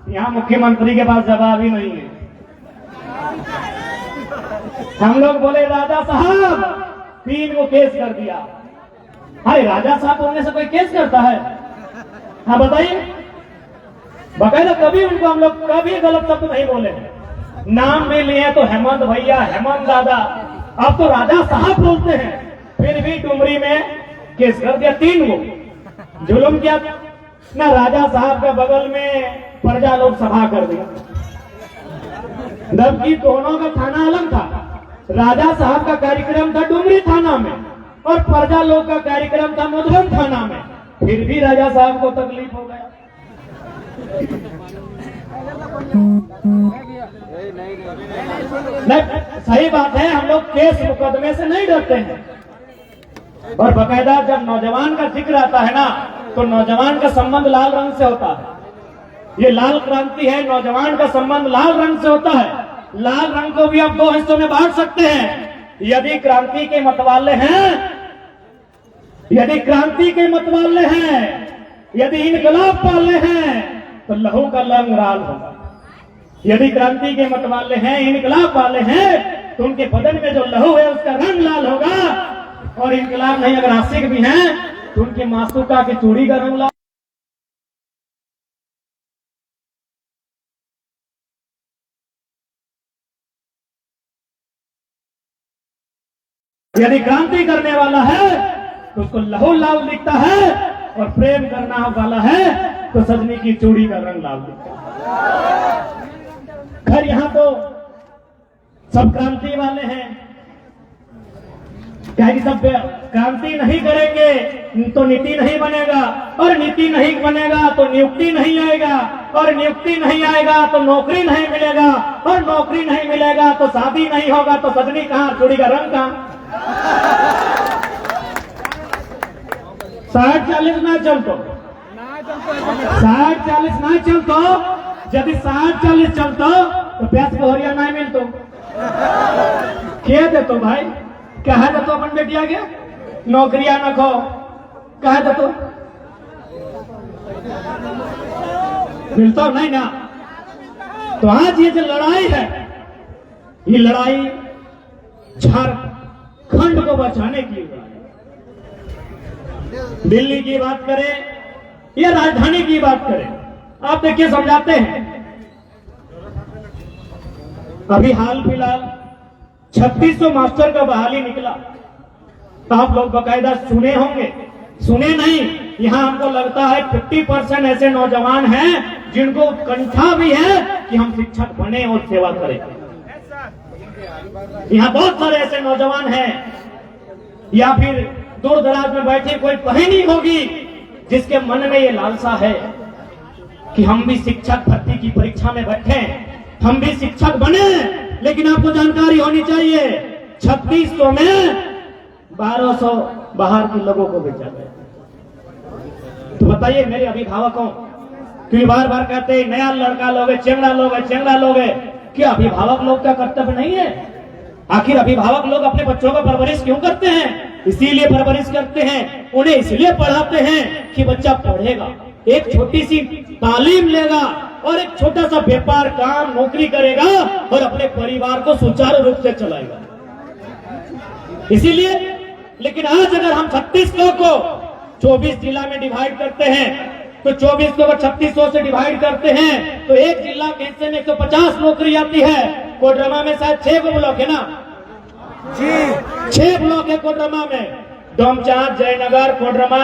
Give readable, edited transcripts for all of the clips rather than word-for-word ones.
यहाँ मुख्यमंत्री के पास जवाब ही नहीं है। हम लोग बोले राजा साहब 3 को केस कर दिया। अरे राजा साहब बोलने से कोई केस करता है? हाँ बताइए। बकायदा कभी उनको हम लोग कभी गलत शब्द नहीं बोले। नाम भी लिए तो हेमंत भैया, हेमंत दादा, अब तो राजा साहब बोलते हैं। फिर भी डुमरी में केस कर दिया 3 को। जुल्म किया ना, राजा साहब के बगल में प्रजा लोक सभा कर दिया। जबकि दोनों का थाना अलग था। राजा साहब का कार्यक्रम था डुमरी थाना में और प्रजा लोक का कार्यक्रम था मधुबन थाना में। फिर भी राजा साहब को तकलीफ हो गया। नहीं, सही बात है, हम लोग केस मुकदमे से नहीं डरते हैं। और बकायदा जब नौजवान का जिक्र आता है ना, तो नौजवान का संबंध लाल रंग से होता है। ये लाल क्रांति है, नौजवान का संबंध लाल रंग से होता है। लाल रंग को भी आप 2 हिस्सों में बांट सकते हैं। यदि क्रांति के मतवाले हैं, यदि क्रांति के मतवाले हैं, यदि इनकलाब वाले हैं, तो लहू का रंग लाल होगा। यदि क्रांति के मतवाले हैं, इनकलाब वाले हैं, तो उनके बदन में जो लहू है उसका रंग लाल होगा। और इनकलाब नहीं, अगर आशिक भी हैं, तो उनकी मासूका की चूड़ी का रंग लाल। यदि क्रांति करने वाला है तो उसको लहू लाल दिखता है, और प्रेम करना वाला है तो सजनी की चूड़ी का रंग लाल दिखता है। खैर यहाँ तो सब क्रांति वाले हैं, क्या कि सब क्रांति नहीं करेंगे तो नीति नहीं बनेगा, और नीति नहीं बनेगा तो नियुक्ति नहीं आएगा, और नियुक्ति नहीं आएगा तो नौकरी नहीं मिलेगा, और नौकरी नहीं मिलेगा तो शादी नहीं होगा, तो सजनी कहाँ, चूड़ी का रंग कहाँ। 60-40 ना चलतो, 60-40 ना चलतो। यदि 60-40 चलतो तो प्यास बहरिया नहीं मिलतो। क्या देतो भाई, कहा देतो अपन बेटिया के नौकरिया न खो, कहा देतो मिलता नहीं ना। तो आज ये जो लड़ाई है, ये लड़ाई झारखंड को बचाने की लड़ाई। दिल्ली की बात करें या राजधानी की बात करें, आप देखिए समझाते हैं। अभी हाल फिलहाल 3600 मास्टर का बहाली निकला, तो आप लोग बकायदा सुने होंगे। सुने नहीं, यहाँ हमको लगता है 50% ऐसे नौजवान हैं जिनको उत्कंठा भी है कि हम शिक्षक बने और सेवा करें। यहाँ बहुत सारे ऐसे नौजवान हैं, या फिर दूर दराज में बैठे कोई बहनी होगी जिसके मन में ये लालसा है कि हम भी शिक्षक भर्ती की परीक्षा में बैठे, हम भी शिक्षक बने। लेकिन आपको जानकारी होनी चाहिए, 3600 में 1200 बाहर के लोगों को भेजा गया। तो बताइए मेरे अभिभावकों, क्योंकि बार बार कहते हैं नया लड़का लोगे, चेंगड़ा लोगे, चेंगड़ा लोगे, क्या अभिभावक लोग का कर्तव्य नहीं है? आखिर अभिभावक लोग अपने बच्चों का परवरिश क्यों करते हैं? इसीलिए परवरिश करते हैं, उन्हें इसलिए पढ़ाते हैं कि बच्चा पढ़ेगा, एक छोटी सी तालीम लेगा और एक छोटा सा व्यापार, काम, नौकरी करेगा और अपने परिवार को सुचारू रूप से चलाएगा। इसीलिए, लेकिन आज अगर हम 3600 को 24 जिला में डिवाइड करते हैं, तो 2400 को 3600 से डिवाइड करते हैं, तो एक जिला के हिस्से में 150 नौकरी आती है। कोडरमा में शायद 6 ब्लॉक है ना जी, 6 ब्लॉक है कोडरमा में, डोमचांद, जयनगर, कोडरमा।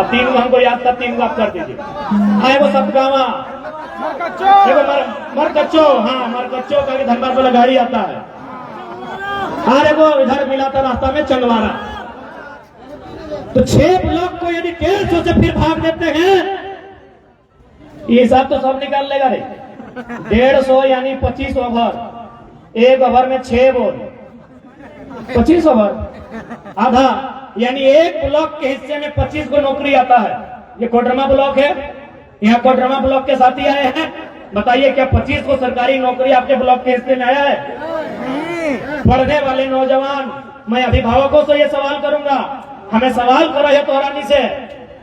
3 को हमको याद था, 3 को आप कर दीजिए। वो सतगावा, मरकच्चो, हाँ मरकच्चो का धनबाद वाला गाड़ी आता है। अरे वो इधर मिला था रास्ता में चंगवारा। तो 6 ब्लॉक को यदि 150 से फिर भाग देते हैं, ये हिसाब तो सब निकाल लेगा रे। 150 यानी 25 ओवर, एक ओवर में 6 बॉल, 25 ओवर, आधा यानी एक ब्लॉक के हिस्से में 25 को नौकरी आता है। ये कोडरमा ब्लॉक है, यहाँ कोडरमा ब्लॉक के साथी आए हैं। बताइए क्या 25 को सरकारी नौकरी आपके ब्लॉक के हिस्से में आया है? पढ़ने वाले नौजवान, मैं अभिभावकों से ये सवाल करूंगा, हमें सवाल करो है तोरानी से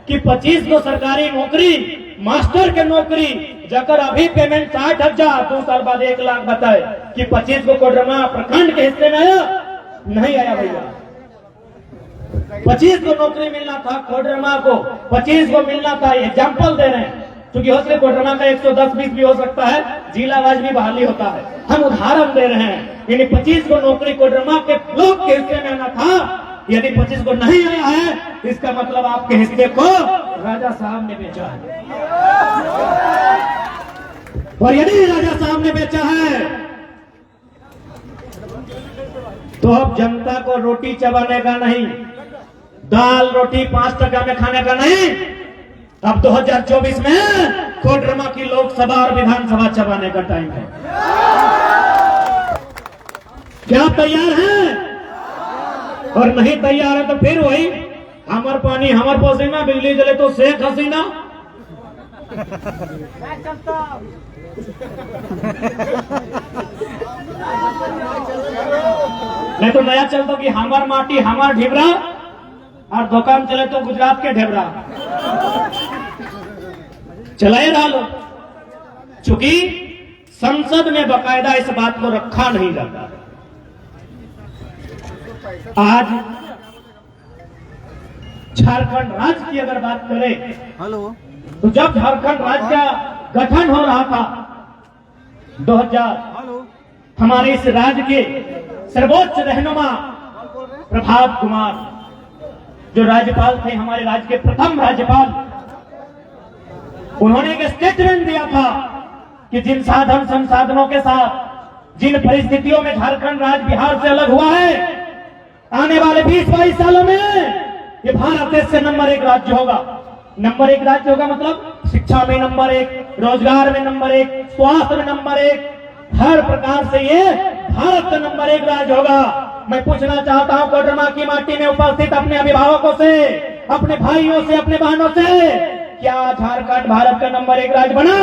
कि 25 को सरकारी नौकरी मास्टर के नौकरी जकर अभी पेमेंट 60,000, 2 साल बाद 1 लाख बताए कि 25 को कोडरमा प्रखंड के हिस्से में आया, नहीं आया भैया। 25 को नौकरी मिलना था, कोडरमा को 25 को मिलना था। एग्जाम्पल दे रहे हैं, क्योंकि हो सकता है कोडरमा का 110-20 भी हो सकता है, जिला वाइज भी बहाली होता है। हम उदाहरण दे रहे हैं, यानी 25 को नौकरी कोडरमा के ब्लॉक के हिस्से में आना था। यदि 25 को नहीं आया है, इसका मतलब आपके हिस्से को राजा साहब ने बेचा है। और यदि राजा साहब ने बेचा है तो अब जनता को रोटी चबाने का नहीं, दाल रोटी 5 टका में खाने का नहीं, अब 2024 में कोडरमा की लोकसभा और विधानसभा चबाने का टाइम है। क्या आप तैयार हैं? और नहीं तैयार है तो फिर वही हमर पानी हमर पसीना, बिजली जले तो शेख हसीना। नहीं तो नया चलता कि हमार माटी हमार ढिबरा, और दुकान चले तो गुजरात के ढेबरा चलाए रहा लो। चूंकि संसद में बकायदा इस बात को रखा नहीं जाता। आज झारखंड राज्य की अगर बात करें, तो जब झारखंड राज्य का गठन हो रहा था 2000, हमारे इस राज्य के सर्वोच्च रहनुमा प्रभात कुमार जो राज्यपाल थे, हमारे राज्य के प्रथम राज्यपाल, उन्होंने एक स्टेटमेंट दिया था कि जिन साधन संसाधनों के साथ, जिन परिस्थितियों में झारखंड राज्य बिहार से अलग हुआ है, आने वाले 20-22 सालों में ये भारत देश से नंबर 1 राज्य होगा। नंबर 1 राज्य होगा मतलब शिक्षा में नंबर 1, रोजगार में नंबर 1, स्वास्थ्य में नंबर 1, हर प्रकार से ये भारत का नंबर 1 राज्य होगा। मैं पूछना चाहता हूं कोडरमा की माटी में उपस्थित अपने अभिभावकों से, अपने भाइयों से, अपने बहनों से, क्या झारखंड भारत का नंबर 1 राज्य बना?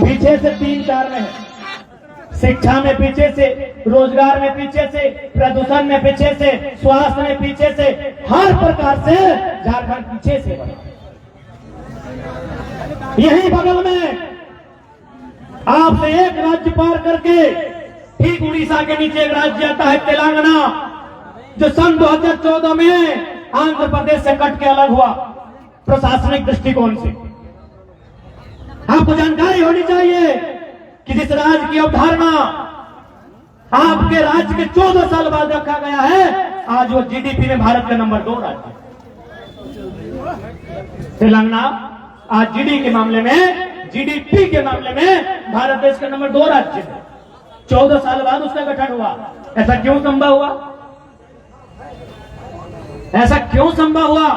पीछे से 3-4 में है। शिक्षा में पीछे से, रोजगार में पीछे से, प्रदूषण में पीछे से, स्वास्थ्य में पीछे से, हर प्रकार से झारखंड पीछे से बना। यही बगल में आपसे एक राज्य पार करके ठीक उड़ीसा के नीचे एक राज्य आता है तेलंगाना, जो सन 2014 में आंध्र प्रदेश से कट के अलग हुआ प्रशासनिक दृष्टिकोण से। आपको जानकारी होनी चाहिए कि जिस राज्य की अवधारणा आपके राज्य के 14 साल बाद रखा गया है, आज वो जीडीपी में भारत का नंबर 2 राज्य है। तेलंगाना आज जीडीपी के मामले में भारत देश का नंबर 2 राज्य है। 14 साल बाद उसका गठन हुआ। ऐसा क्यों संभव हुआ? ऐसा क्यों संभव हुआ?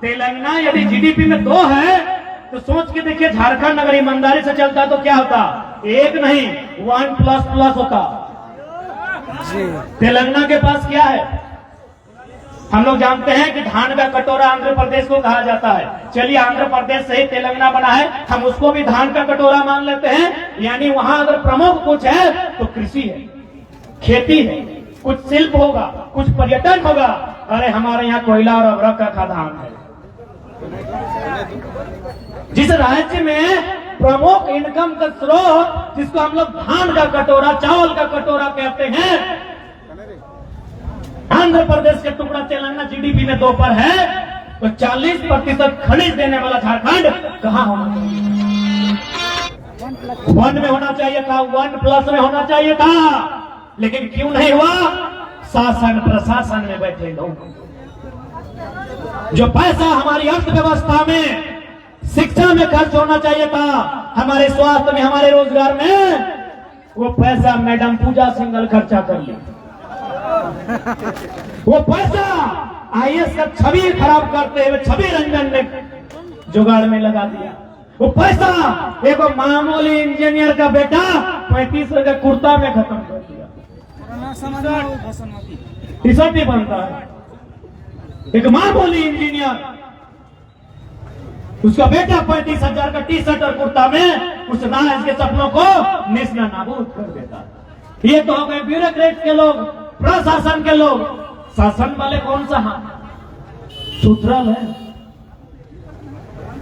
तेलंगाना यदि जीडीपी में 2 है तो सोच के देखिए, झारखंड अगर ईमानदारी से चलता तो क्या होता? 1 नहीं 1++ होता। तेलंगाना के पास क्या है? हम लोग जानते हैं कि धान का कटोरा आंध्र प्रदेश को कहा जाता है। चलिए आंध्र प्रदेश से ही तेलंगाना बना है, हम उसको भी धान का कटोरा मान लेते हैं। यानी वहां अगर प्रमुख कुछ है तो कृषि है, खेती है, कुछ शिल्प होगा, कुछ पर्यटन होगा। अरे हमारे यहाँ कोयला और अभ्रक का खदान है। जिस राज्य में प्रमुख इनकम का स्रोत, जिसको हम लोग धान का कटोरा, चावल का कटोरा कहते हैं, आंध्र प्रदेश के टुकड़ा तेलंगाना जीडीपी में 2 पर है, तो 40% खनिज देने वाला झारखंड कहां होना चाहिए? 1 में होना चाहिए था, 1+ में होना चाहिए था, लेकिन क्यों नहीं हुआ? शासन प्रशासन में बैठे लोग। जो पैसा हमारी अर्थव्यवस्था में, शिक्षा में खर्च होना चाहिए था, हमारे स्वास्थ्य में, हमारे रोजगार में, वो पैसा मैडम पूजा सिंघल खर्चा कर ली। वो पैसा आईएएस का छवि खराब करते हुए छवि रंजन ने जुगाड़ में लगा दिया। वो पैसा एक मामूली इंजीनियर का बेटा 35 का कुर्ता में खत्म कर दिया। टी-शर्ट ही बनता है। एक मामूली इंजीनियर, उसका बेटा 35,000 का टी-शर्ट और कुर्ता में उस राज के सपनों को नेस्ना नाबूद कर देता। ये तो हो गए ब्यूरोक्रेट के लोग, प्रशासन के लोग। शासन वाले कौन सा हाथ सुथरल है?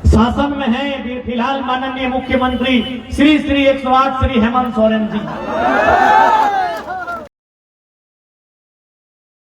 शासन में हैं फिलहाल माननीय मुख्यमंत्री श्री 108 श्री हेमंत सोरेन जी।